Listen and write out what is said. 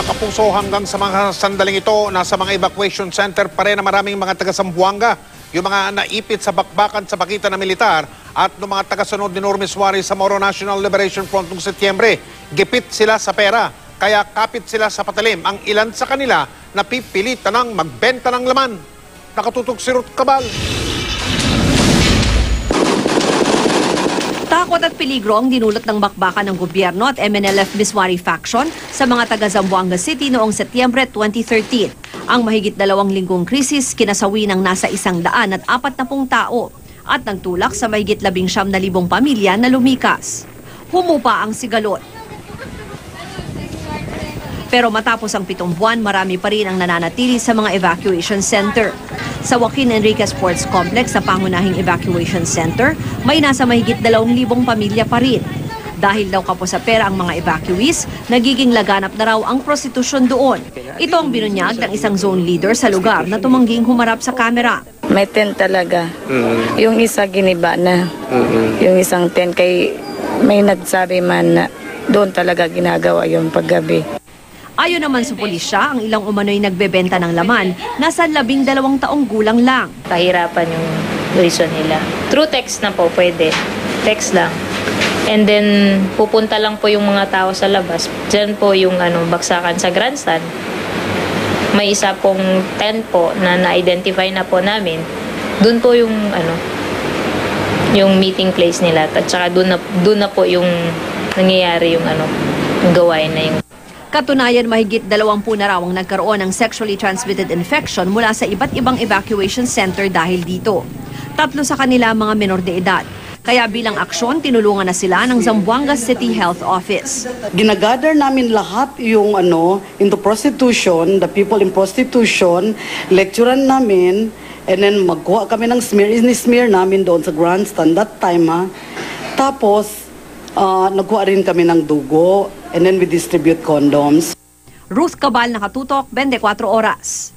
Mga kapuso, hanggang sa mga sandaling ito, nasa mga evacuation center pa rin na maraming mga taga-Zamboanga. Yung mga naipit sa bakbakan sa pagitan ng militar at ng mga taga-sunod ni Normis Suarez sa Moro National Liberation Front noong Setyembre. Gipit sila sa pera, kaya kapit sila sa patalim. Ang ilan sa kanila napipilitan ng magbenta ng laman. Nakatutok si Ruth Cabal. Takot at peligro ang dinulot ng bakbakan ng gobyerno at MNLF Miswari faction sa mga taga-Zamboanga City noong Setyembre 2013. Ang mahigit 2 linggong krisis kinasawi ng nasa 140 tao at nagtulak sa mahigit 19,000 pamilya na lumikas. Humupa ang sigalot. Pero matapos ang 7 buwan, marami pa rin ang nananatili sa mga evacuation center. Sa Joaquin Enriquez Sports Complex sa pangunahing evacuation center, may nasa mahigit 2,000 pamilya pa rin. Dahil daw kapos sa pera ang mga evacuees, nagiging laganap na raw ang prostitusyon doon. Ito ang binunyag ng isang zone leader sa lugar na tumangging humarap sa kamera. May tent talaga. Yung isa giniba na. Yung isang tent kay may nagsabi man na doon talaga ginagawa yung paggabi. Ayon naman sa pulisya, ang ilang umano'y nagbebenta ng laman, nasa 12 taong gulang lang. Kahirapan yung reason nila. Through text na po pwede. Text lang. And then, pupunta lang po yung mga tao sa labas. Diyan po yung baksakan sa grandstand. May isa pong tent po na na-identify na po namin. Doon po yung yung meeting place nila. At saka doon na po yung nangyayari yung yung gawain na yung. Katunayan, mahigit 20 na raw ang nagkaroon ng sexually transmitted infection mula sa iba't ibang evacuation center dahil dito. 3 sa kanila mga menor de edad. Kaya bilang aksyon, tinulungan na sila ng Zamboanga City Health Office. Ginagather namin lahat yung into prostitution, the people in prostitution, lecturean namin, and then magkuha kami ng smear namin doon sa grandstand that time. Tapos, nagkuha rin kami ng dugo, and then we distribute condoms. Ruth Cabal, Nakatutok, 24 Oras.